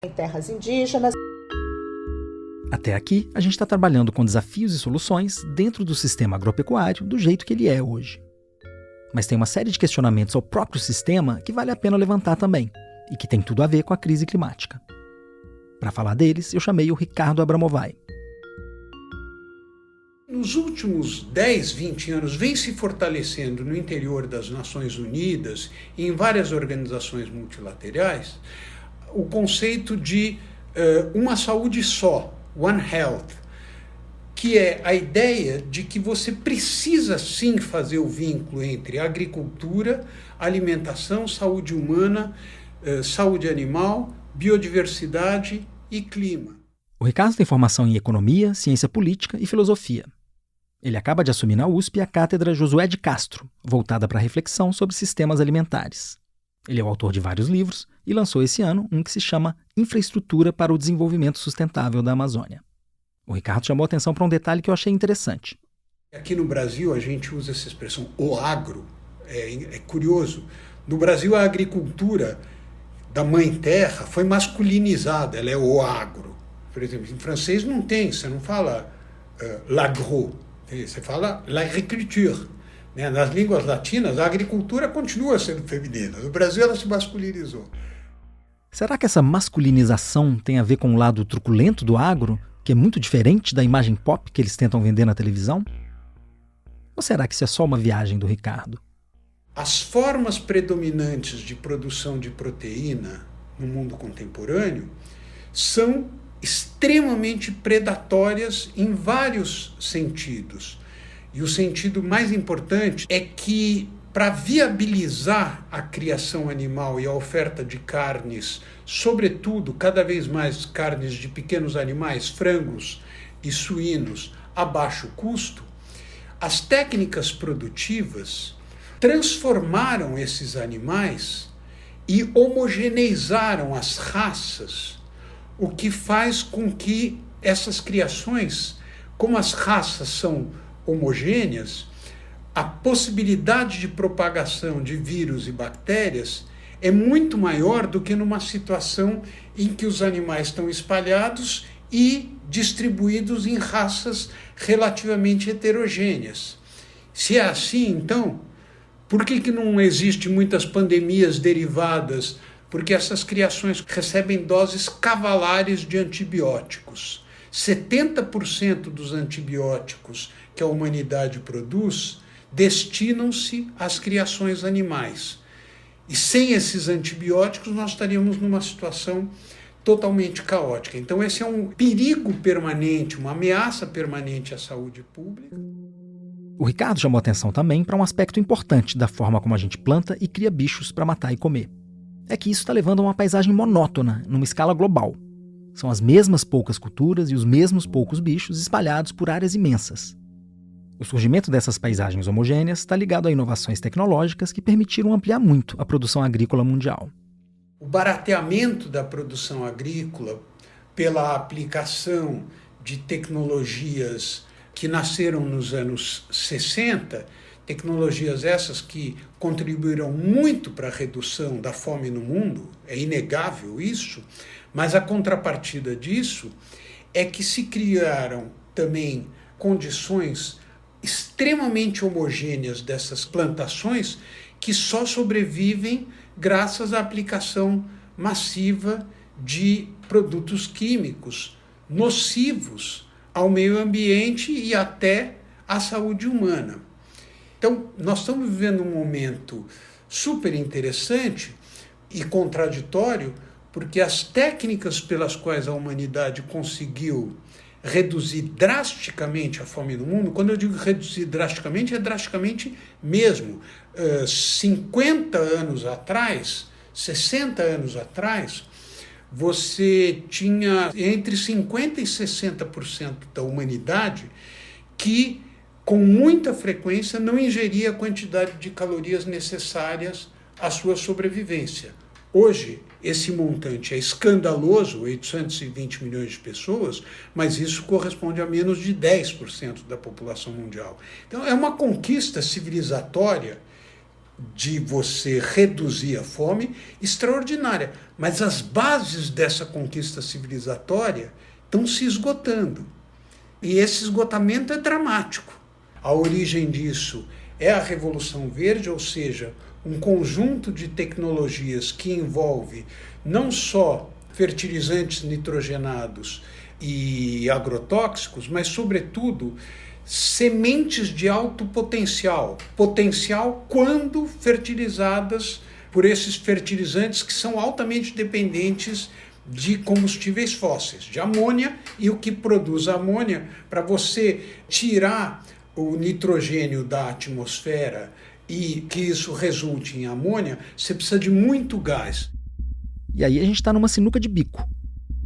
em terras indígenas. Até aqui, a gente está trabalhando com desafios e soluções dentro do sistema agropecuário do jeito que ele é hoje. Mas tem uma série de questionamentos ao próprio sistema que vale a pena levantar também, e que tem tudo a ver com a crise climática. Para falar deles, eu chamei o Ricardo Abramovay. Nos últimos 10, 20 anos, vem se fortalecendo no interior das Nações Unidas e em várias organizações multilaterais o conceito de uma saúde só, One Health, que é a ideia de que você precisa sim fazer o vínculo entre agricultura, alimentação, saúde humana, saúde animal, biodiversidade e clima. O Ricardo tem formação em economia, ciência política e filosofia. Ele acaba de assumir na USP a cátedra Josué de Castro, voltada para a reflexão sobre sistemas alimentares. Ele é o autor de vários livros e lançou esse ano um que se chama Infraestrutura para o Desenvolvimento Sustentável da Amazônia. O Ricardo chamou atenção para um detalhe que eu achei interessante. Aqui no Brasil a gente usa essa expressão, o agro, é curioso. No Brasil a agricultura da mãe terra foi masculinizada, ela é o agro. Por exemplo, em francês não tem, você não fala l'agro, você fala l'agriculture. Nas línguas latinas, a agricultura continua sendo feminina. No Brasil, ela se masculinizou. Será que essa masculinização tem a ver com o lado truculento do agro, que é muito diferente da imagem pop que eles tentam vender na televisão? Ou será que isso é só uma viagem do Ricardo? As formas predominantes de produção de proteína no mundo contemporâneo são extremamente predatórias em vários sentidos. E o sentido mais importante é que, para viabilizar a criação animal e a oferta de carnes, sobretudo, cada vez mais carnes de pequenos animais, frangos e suínos, a baixo custo, as técnicas produtivas transformaram esses animais e homogeneizaram as raças, o que faz com que essas criações, como as raças são homogêneas, a possibilidade de propagação de vírus e bactérias é muito maior do que numa situação em que os animais estão espalhados e distribuídos em raças relativamente heterogêneas. Se é assim, então, por que não existem muitas pandemias derivadas? Porque essas criações recebem doses cavalares de antibióticos. 70% dos antibióticos que a humanidade produz destinam-se às criações animais. E sem esses antibióticos nós estaríamos numa situação totalmente caótica. Então esse é um perigo permanente, uma ameaça permanente à saúde pública. O Ricardo chamou atenção também para um aspecto importante da forma como a gente planta e cria bichos para matar e comer. É que isso está levando a uma paisagem monótona, numa escala global. São as mesmas poucas culturas e os mesmos poucos bichos espalhados por áreas imensas. O surgimento dessas paisagens homogêneas está ligado a inovações tecnológicas que permitiram ampliar muito a produção agrícola mundial. O barateamento da produção agrícola pela aplicação de tecnologias que nasceram nos anos 60, tecnologias essas que contribuíram muito para a redução da fome no mundo, é inegável isso, mas a contrapartida disso é que se criaram também condições extremamente homogêneas dessas plantações que só sobrevivem graças à aplicação massiva de produtos químicos nocivos ao meio ambiente e até à saúde humana. Então, nós estamos vivendo um momento super interessante e contraditório, porque as técnicas pelas quais a humanidade conseguiu reduzir drasticamente a fome no mundo, quando eu digo reduzir drasticamente, é drasticamente mesmo. 50 anos atrás, 60 anos atrás, você tinha entre 50% e 60% da humanidade que, com muita frequência, não ingeria a quantidade de calorias necessárias à sua sobrevivência. Hoje, esse montante é escandaloso, 820 milhões de pessoas, mas isso corresponde a menos de 10% da população mundial. Então, é uma conquista civilizatória de você reduzir a fome extraordinária. Mas as bases dessa conquista civilizatória estão se esgotando. E esse esgotamento é dramático. A origem disso é a Revolução Verde, ou seja, um conjunto de tecnologias que envolve não só fertilizantes nitrogenados e agrotóxicos, mas, sobretudo, sementes de alto potencial. Potencial quando fertilizadas por esses fertilizantes que são altamente dependentes de combustíveis fósseis, de amônia, e o que produz a amônia, para você tirar o nitrogênio da atmosfera e que isso resulte em amônia, você precisa de muito gás. E aí a gente está numa sinuca de bico.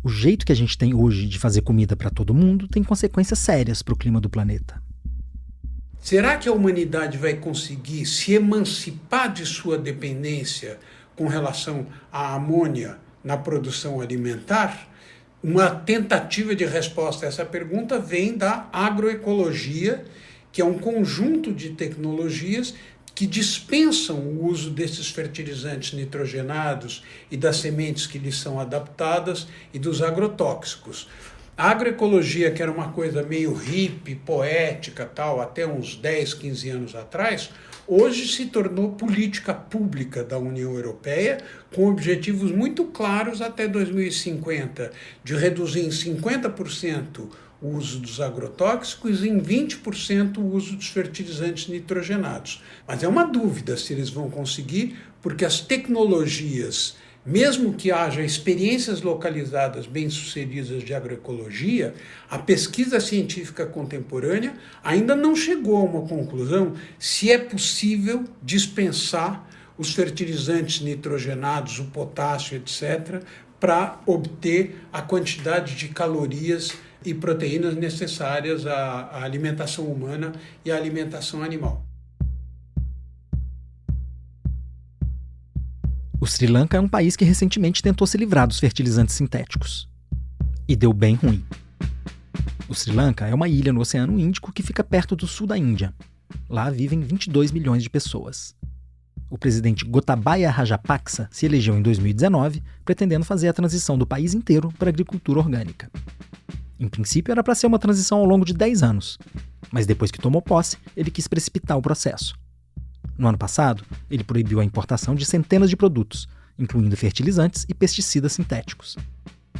O jeito que a gente tem hoje de fazer comida para todo mundo tem consequências sérias para o clima do planeta. Será que a humanidade vai conseguir se emancipar de sua dependência com relação à amônia na produção alimentar? Uma tentativa de resposta a essa pergunta vem da agroecologia, que é um conjunto de tecnologias que dispensam o uso desses fertilizantes nitrogenados e das sementes que lhes são adaptadas e dos agrotóxicos. A agroecologia, que era uma coisa meio hippie, poética, tal, até uns 10, 15 anos atrás, hoje se tornou política pública da União Europeia, com objetivos muito claros até 2050, de reduzir em 50% o uso dos agrotóxicos e em 20% o uso dos fertilizantes nitrogenados. Mas é uma dúvida se eles vão conseguir, porque as tecnologias, mesmo que haja experiências localizadas bem-sucedidas de agroecologia, a pesquisa científica contemporânea ainda não chegou a uma conclusão se é possível dispensar os fertilizantes nitrogenados, o potássio, etc., para obter a quantidade de calorias e proteínas necessárias à alimentação humana e à alimentação animal. O Sri Lanka é um país que recentemente tentou se livrar dos fertilizantes sintéticos. E deu bem ruim. O Sri Lanka é uma ilha no Oceano Índico que fica perto do sul da Índia. Lá vivem 22 milhões de pessoas. O presidente Gotabaya Rajapaksa se elegeu em 2019, pretendendo fazer a transição do país inteiro para a agricultura orgânica. Em princípio, era para ser uma transição ao longo de 10 anos, mas depois que tomou posse, ele quis precipitar o processo. No ano passado, ele proibiu a importação de centenas de produtos, incluindo fertilizantes e pesticidas sintéticos.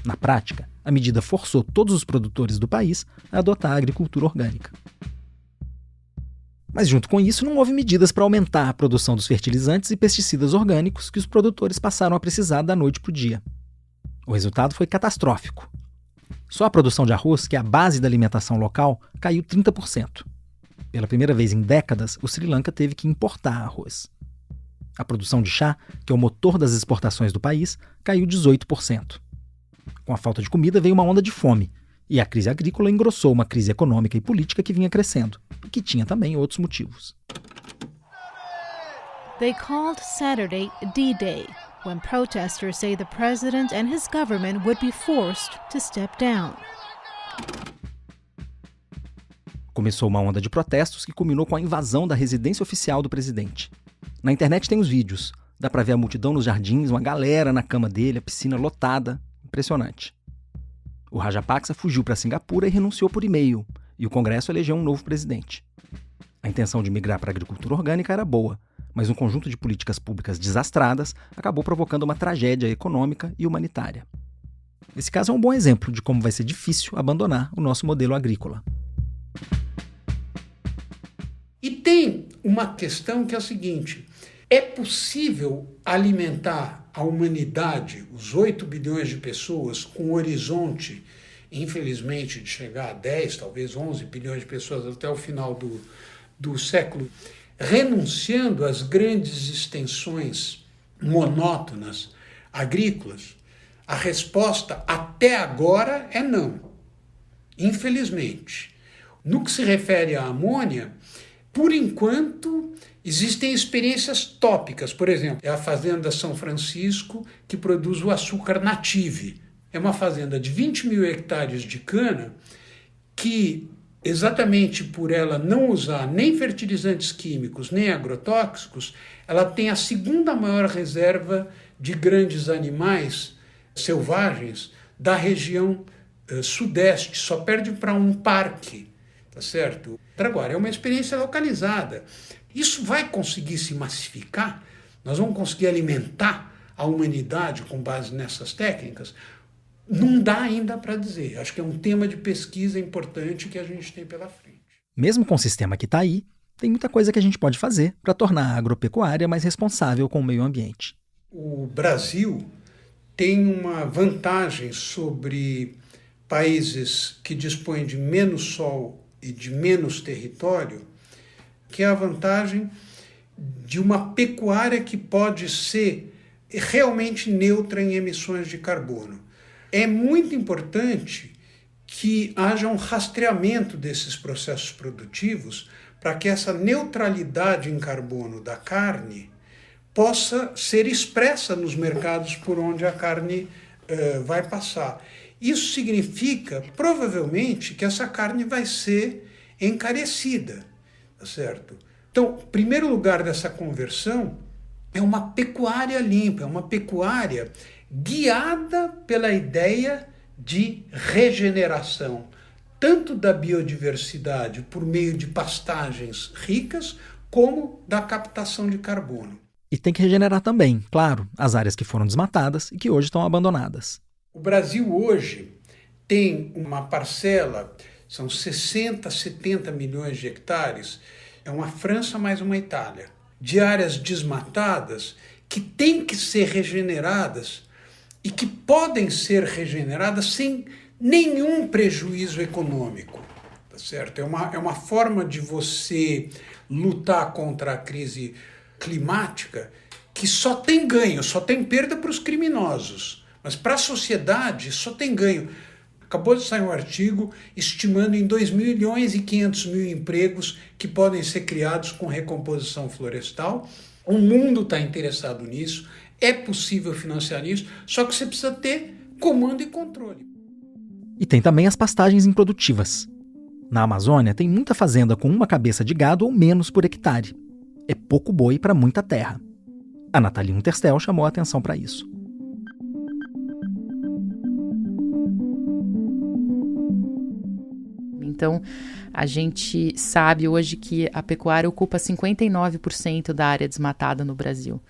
Na prática, a medida forçou todos os produtores do país a adotar a agricultura orgânica. Mas junto com isso, não houve medidas para aumentar a produção dos fertilizantes e pesticidas orgânicos que os produtores passaram a precisar da noite para o dia. O resultado foi catastrófico. Só a produção de arroz, que é a base da alimentação local, caiu 30%. Pela primeira vez em décadas, o Sri Lanka teve que importar arroz. A produção de chá, que é o motor das exportações do país, caiu 18%. Com a falta de comida veio uma onda de fome, e a crise agrícola engrossou uma crise econômica e política que vinha crescendo, e que tinha também outros motivos. They called Saturday D-Day, when protesters say the president and his government would be forced to step down. Começou uma onda de protestos que culminou com a invasão da residência oficial do presidente. Na internet tem os vídeos. Dá pra ver a multidão nos jardins, uma galera na cama dele, a piscina lotada. Impressionante. O Rajapaksa fugiu para Singapura e renunciou por e-mail, e o Congresso elegeu um novo presidente. A intenção de migrar para a agricultura orgânica era boa, mas um conjunto de políticas públicas desastradas acabou provocando uma tragédia econômica e humanitária. Esse caso é um bom exemplo de como vai ser difícil abandonar o nosso modelo agrícola. E tem uma questão que é a seguinte: é possível alimentar a humanidade, os 8 bilhões de pessoas, com o horizonte, infelizmente, de chegar a 10, talvez 11 bilhões de pessoas até o final do século, renunciando às grandes extensões monótonas agrícolas? A resposta até agora é não, infelizmente. No que se refere à amônia, por enquanto, existem experiências tópicas. Por exemplo, é a Fazenda São Francisco que produz o açúcar native. É uma fazenda de 20 mil hectares de cana que exatamente por ela não usar nem fertilizantes químicos, nem agrotóxicos, ela tem a segunda maior reserva de grandes animais selvagens da região sudeste, só perde para um parque, tá certo? Agora, é uma experiência localizada. Isso vai conseguir se massificar? Nós vamos conseguir alimentar a humanidade com base nessas técnicas? Não dá ainda para dizer. Acho que é um tema de pesquisa importante que a gente tem pela frente. Mesmo com o sistema que está aí, tem muita coisa que a gente pode fazer para tornar a agropecuária mais responsável com o meio ambiente. O Brasil tem uma vantagem sobre países que dispõem de menos sol e de menos território, que é a vantagem de uma pecuária que pode ser realmente neutra em emissões de carbono. É muito importante que haja um rastreamento desses processos produtivos para que essa neutralidade em carbono da carne possa ser expressa nos mercados por onde a carne vai passar. Isso significa, provavelmente, que essa carne vai ser encarecida, tá certo? Então, o primeiro lugar dessa conversão é uma pecuária limpa, é uma pecuária guiada pela ideia de regeneração, tanto da biodiversidade por meio de pastagens ricas, como da captação de carbono. E tem que regenerar também, claro, as áreas que foram desmatadas e que hoje estão abandonadas. O Brasil hoje tem uma parcela, são 60, 70 milhões de hectares, é uma França mais uma Itália, de áreas desmatadas que têm que ser regeneradas e que podem ser regeneradas sem nenhum prejuízo econômico, tá certo? É uma forma de você lutar contra a crise climática que só tem ganho, só tem perda para os criminosos, mas para a sociedade só tem ganho. Acabou de sair um artigo estimando em 2.500.000 empregos que podem ser criados com recomposição florestal. O mundo está interessado nisso, é possível financiar isso, só que você precisa ter comando e controle. E tem também as pastagens improdutivas. Na Amazônia tem muita fazenda com uma cabeça de gado ou menos por hectare. É pouco boi para muita terra. A Nathalie Unterstel chamou a atenção para isso. Então, a gente sabe hoje que a pecuária ocupa 59% da área desmatada no Brasil,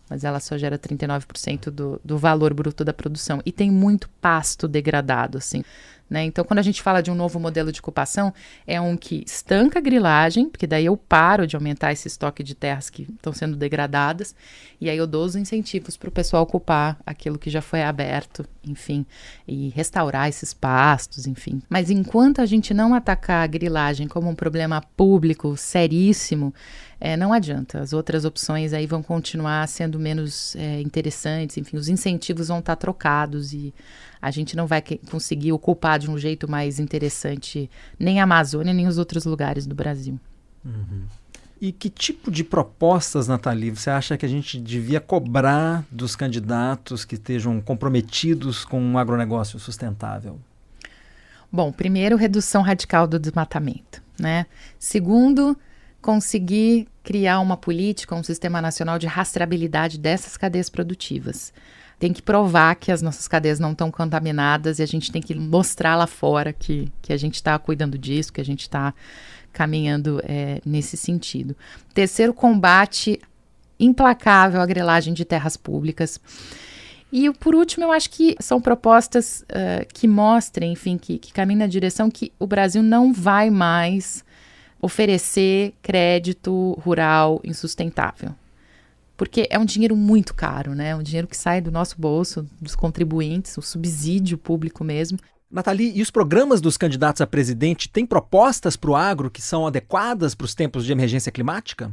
mas ela só gera 39% do valor bruto da produção. E tem muito pasto degradado, assim, né? Então, quando a gente fala de um novo modelo de ocupação, é um que estanca a grilagem, porque daí eu paro de aumentar esse estoque de terras que estão sendo degradadas, e aí eu dou os incentivos para o pessoal ocupar aquilo que já foi aberto, enfim, e restaurar esses pastos, enfim. Mas enquanto a gente não atacar a grilagem como um problema público seríssimo, não adianta. As outras opções aí vão continuar sendo menos interessantes, enfim, os incentivos vão estar trocados e a gente não vai conseguir ocupar de um jeito mais interessante nem a Amazônia, nem os outros lugares do Brasil. Uhum. E que tipo de propostas, Nathalie, você acha que a gente devia cobrar dos candidatos que estejam comprometidos com um agronegócio sustentável? Bom, primeiro, redução radical do desmatamento, né? Segundo, conseguir criar uma política, um sistema nacional de rastreabilidade dessas cadeias produtivas. Tem que provar que as nossas cadeias não estão contaminadas e a gente tem que mostrar lá fora que a gente está cuidando disso, que a gente está caminhando nesse sentido. Terceiro, combate implacável à grilagem de terras públicas. E, por último, eu acho que são propostas que mostrem, enfim, que caminham na direção que o Brasil não vai mais oferecer crédito rural insustentável. Porque é um dinheiro muito caro, né? É um dinheiro que sai do nosso bolso, dos contribuintes, o subsídio público mesmo. Nathalie, e os programas dos candidatos a presidente têm propostas para o agro que são adequadas para os tempos de emergência climática?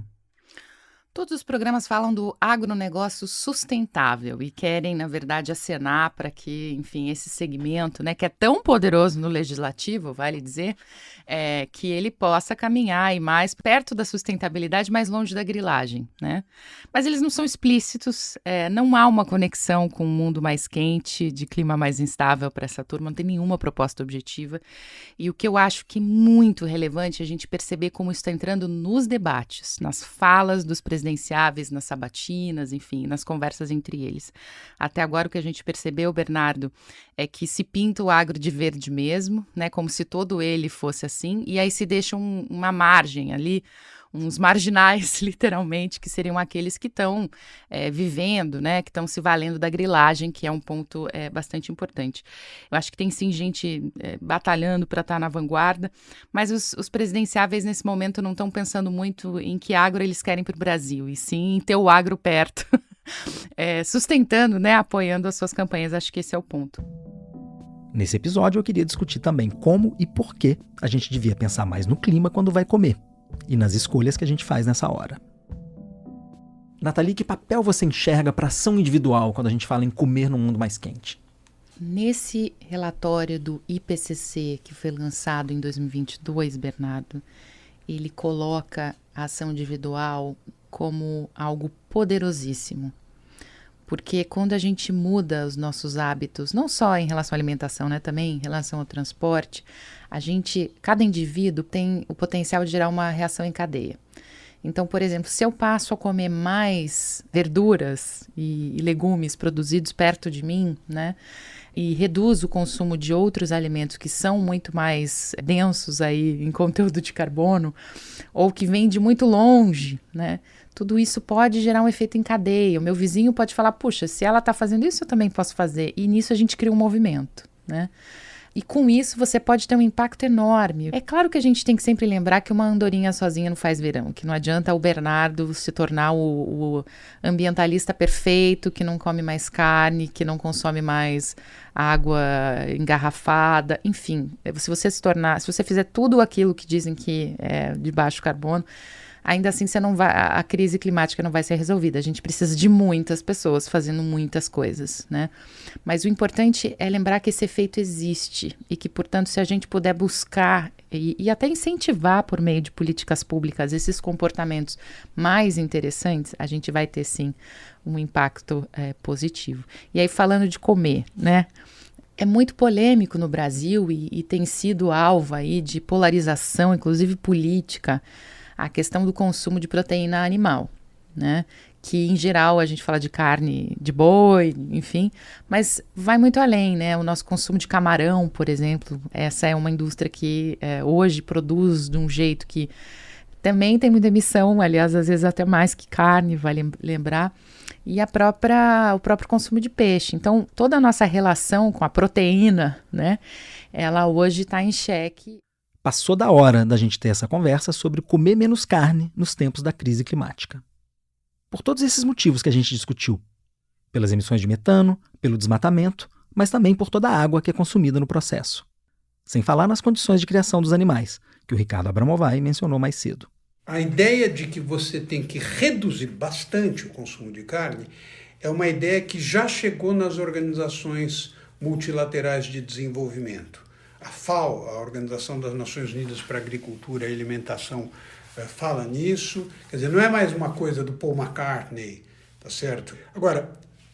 Todos os programas falam do agronegócio sustentável e querem, na verdade, acenar para que, enfim, esse segmento, né, que é tão poderoso no legislativo, vale dizer, que ele possa caminhar e mais perto da sustentabilidade, mais longe da grilagem, né? Mas eles não são explícitos, não há uma conexão com um mundo mais quente, de clima mais instável para essa turma, não tem nenhuma proposta objetiva. E o que eu acho que é muito relevante é a gente perceber como isso está entrando nos debates, nas falas dos presidenciáveis, nas sabatinas, enfim, nas conversas entre eles. Até agora o que a gente percebeu, Bernardo, é que se pinta o agro de verde mesmo, né, como se todo ele fosse assim, e aí se deixa uma margem ali, uns marginais, literalmente, que seriam aqueles que estão vivendo, né, que estão se valendo da grilagem, que é um ponto bastante importante. Eu acho que tem sim gente batalhando para estar na vanguarda, mas os presidenciáveis nesse momento não estão pensando muito em que agro eles querem para o Brasil, e sim em ter o agro perto, sustentando, né, apoiando as suas campanhas. Acho que esse é o ponto. Nesse episódio eu queria discutir também como e por que a gente devia pensar mais no clima quando vai comer e nas escolhas que a gente faz nessa hora. Nathalie, que papel você enxerga para a ação individual quando a gente fala em comer num mundo mais quente? Nesse relatório do IPCC, que foi lançado em 2022, Bernardo, ele coloca a ação individual como algo poderosíssimo. Porque quando a gente muda os nossos hábitos, não só em relação à alimentação, né, também em relação ao transporte, cada indivíduo tem o potencial de gerar uma reação em cadeia. Então, por exemplo, se eu passo a comer mais verduras e legumes produzidos perto de mim, né, e reduzo o consumo de outros alimentos que são muito mais densos aí em conteúdo de carbono, ou que vêm de muito longe, né, tudo isso pode gerar um efeito em cadeia. O meu vizinho pode falar, puxa, se ela está fazendo isso, eu também posso fazer. E nisso a gente cria um movimento, né? E com isso você pode ter um impacto enorme. É claro que a gente tem que sempre lembrar que uma andorinha sozinha não faz verão, que não adianta o Bernardo se tornar o ambientalista perfeito, que não come mais carne, que não consome mais água engarrafada, enfim. Se você fizer tudo aquilo que dizem que é de baixo carbono, ainda assim a crise climática não vai ser resolvida. A gente precisa de muitas pessoas fazendo muitas coisas, né? Mas o importante é lembrar que esse efeito existe e que, portanto, se a gente puder buscar e até incentivar por meio de políticas públicas esses comportamentos mais interessantes, a gente vai ter, sim, um impacto positivo. E aí, falando de comer, né? É muito polêmico no Brasil e tem sido alvo aí de polarização, inclusive política, a questão do consumo de proteína animal, né? Que, em geral, a gente fala de carne de boi, enfim, mas vai muito além, né? O nosso consumo de camarão, por exemplo, essa é uma indústria que hoje produz de um jeito que também tem muita emissão, aliás, às vezes até mais que carne, vale lembrar, e o próprio consumo de peixe. Então, toda a nossa relação com a proteína, né? Ela hoje está em xeque. Passou da hora da gente ter essa conversa sobre comer menos carne nos tempos da crise climática. Por todos esses motivos que a gente discutiu. Pelas emissões de metano, pelo desmatamento, mas também por toda a água que é consumida no processo. Sem falar nas condições de criação dos animais, que o Ricardo Abramovay mencionou mais cedo. A ideia de que você tem que reduzir bastante o consumo de carne é uma ideia que já chegou nas organizações multilaterais de desenvolvimento. A FAO, a Organização das Nações Unidas para a Agricultura e Alimentação, fala nisso. Quer dizer, não é mais uma coisa do Paul McCartney, tá certo? Agora,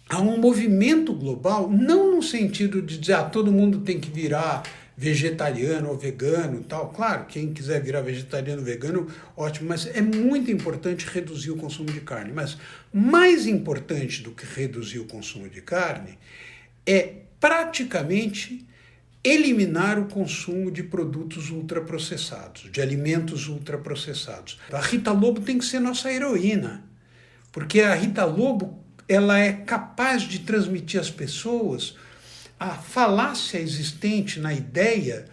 há um movimento global, não no sentido de dizer todo mundo tem que virar vegetariano ou vegano e tal. Claro, quem quiser virar vegetariano ou vegano, ótimo, mas é muito importante reduzir o consumo de carne. Mas mais importante do que reduzir o consumo de carne é praticamente eliminar o consumo de produtos ultraprocessados, de alimentos ultraprocessados. A Rita Lobo tem que ser nossa heroína, porque a Rita Lobo ela é capaz de transmitir às pessoas a falácia existente na ideia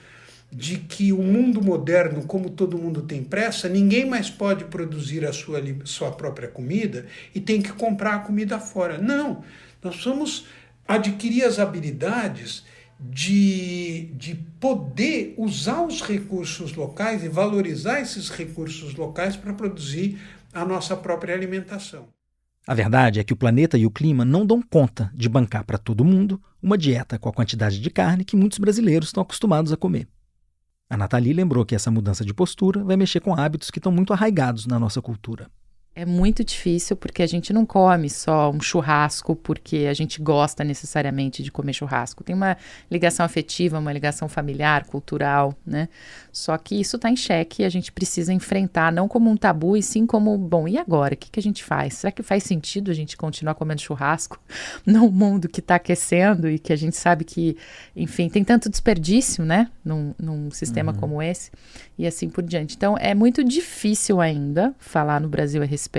de que o mundo moderno, como todo mundo tem pressa, ninguém mais pode produzir a sua própria comida e tem que comprar a comida fora. Não, nós vamos adquirir as habilidades de poder usar os recursos locais e valorizar esses recursos locais para produzir a nossa própria alimentação. A verdade é que o planeta e o clima não dão conta de bancar para todo mundo uma dieta com a quantidade de carne que muitos brasileiros estão acostumados a comer. A Nathalie lembrou que essa mudança de postura vai mexer com hábitos que estão muito arraigados na nossa cultura. É muito difícil porque a gente não come só um churrasco porque a gente gosta necessariamente de comer churrasco. Tem uma ligação afetiva, uma ligação familiar, cultural, né? Só que isso está em xeque e a gente precisa enfrentar não como um tabu e sim como, bom, e agora? O que a gente faz? Será que faz sentido a gente continuar comendo churrasco num mundo que está aquecendo e que a gente sabe que, enfim, tem tanto desperdício, né? Num sistema como esse e assim por diante. Então, é muito difícil ainda falar no Brasil a respeito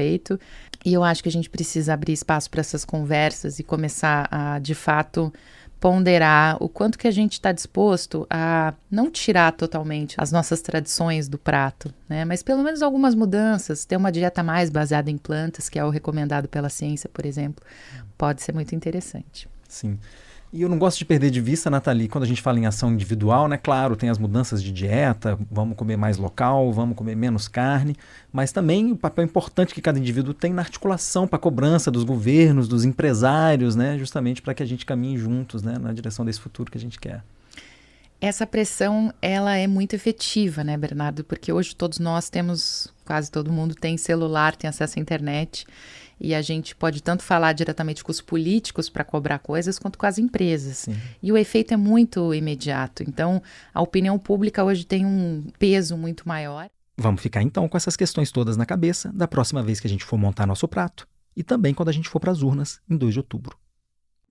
e eu acho que a gente precisa abrir espaço para essas conversas e começar a, de fato, ponderar o quanto que a gente está disposto a não tirar totalmente as nossas tradições do prato, né? Mas pelo menos algumas mudanças, ter uma dieta mais baseada em plantas, que é o recomendado pela ciência, por exemplo, pode ser muito interessante. Sim. E eu não gosto de perder de vista, Nathalie, quando a gente fala em ação individual, né? Claro, tem as mudanças de dieta, vamos comer mais local, vamos comer menos carne, mas também o papel importante que cada indivíduo tem na articulação para a cobrança dos governos, dos empresários, né? Justamente para que a gente caminhe juntos, né? Na direção desse futuro que a gente quer. Essa pressão, ela é muito efetiva, né, Bernardo? Porque hoje todos nós temos, quase todo mundo tem celular, tem acesso à internet, e a gente pode tanto falar diretamente com os políticos para cobrar coisas, quanto com as empresas. Sim. E o efeito é muito imediato. Então, a opinião pública hoje tem um peso muito maior. Vamos ficar então com essas questões todas na cabeça da próxima vez que a gente for montar nosso prato e também quando a gente for para as urnas em 2 de outubro.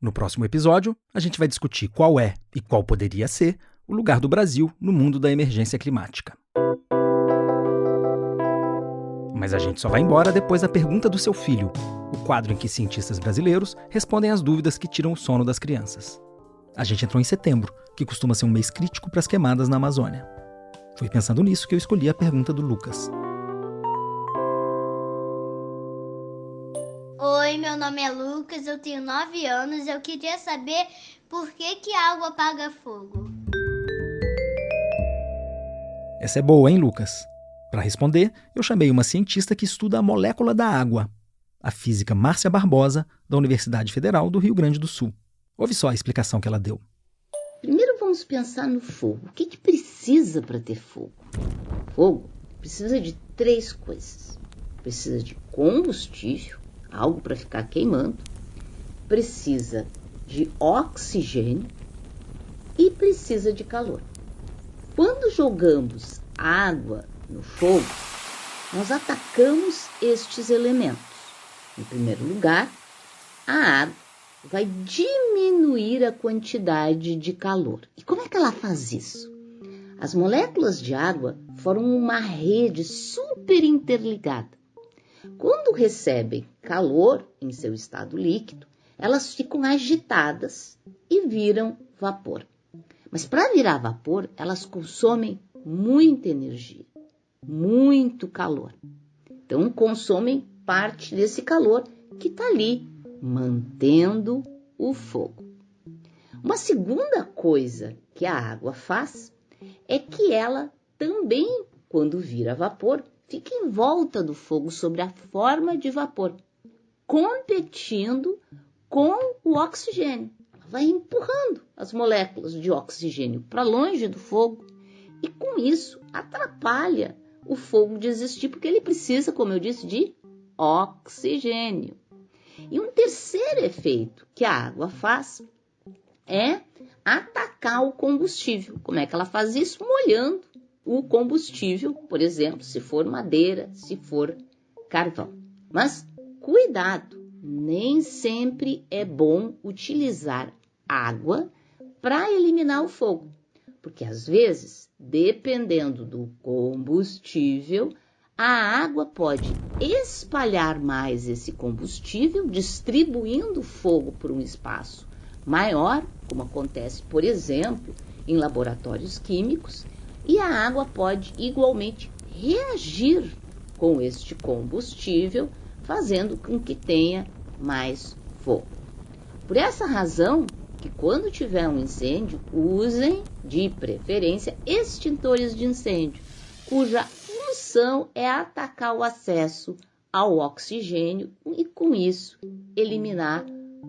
No próximo episódio, a gente vai discutir qual é e qual poderia ser o lugar do Brasil no mundo da emergência climática. Mas a gente só vai embora depois da pergunta do seu filho, o quadro em que cientistas brasileiros respondem às dúvidas que tiram o sono das crianças. A gente entrou em setembro, que costuma ser um mês crítico para as queimadas na Amazônia. Foi pensando nisso que eu escolhi a pergunta do Lucas. Oi, meu nome é Lucas, eu tenho 9 anos e eu queria saber por que a água apaga fogo. Essa é boa, hein, Lucas? Para responder, eu chamei uma cientista que estuda a molécula da água, a física Márcia Barbosa, da Universidade Federal do Rio Grande do Sul. Ouve só a explicação que ela deu. Primeiro vamos pensar no fogo. O que precisa para ter fogo? Fogo precisa de 3 coisas. Precisa de combustível, algo para ficar queimando. Precisa de oxigênio e precisa de calor. Quando jogamos água no fogo, nós atacamos estes elementos. Em primeiro lugar, a água vai diminuir a quantidade de calor. E como é que ela faz isso? As moléculas de água formam uma rede super interligada. Quando recebem calor em seu estado líquido, elas ficam agitadas e viram vapor. Mas para virar vapor, elas consomem muita energia, muito calor. Então, consomem parte desse calor que está ali, mantendo o fogo. Uma segunda coisa que a água faz é que ela também, quando vira vapor, fica em volta do fogo sob a forma de vapor, competindo com o oxigênio. Ela vai empurrando as moléculas de oxigênio para longe do fogo e, com isso, atrapalha o fogo de existir, porque ele precisa, como eu disse, de oxigênio. E um terceiro efeito que a água faz é atacar o combustível. Como é que ela faz isso? Molhando o combustível, por exemplo, se for madeira, se for carvão. Mas cuidado, nem sempre é bom utilizar água para eliminar o fogo, porque às vezes, dependendo do combustível, a água pode espalhar mais esse combustível, distribuindo o fogo por um espaço maior, como acontece, por exemplo, em laboratórios químicos, e a água pode igualmente reagir com este combustível, fazendo com que tenha mais fogo. Por essa razão, que quando tiver um incêndio, usem, de preferência, extintores de incêndio, cuja função é atacar o acesso ao oxigênio e, com isso, eliminar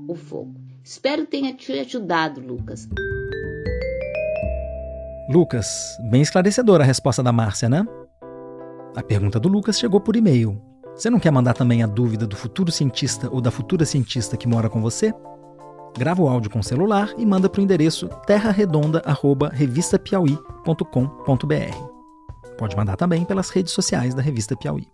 o fogo. Espero tenha te ajudado, Lucas. Lucas, bem esclarecedora a resposta da Márcia, né? A pergunta do Lucas chegou por e-mail. Você não quer mandar também a dúvida do futuro cientista ou da futura cientista que mora com você? Grava o áudio com o celular e manda para o endereço terraredonda@revistapiauí.com.br. Pode mandar também pelas redes sociais da Revista Piauí.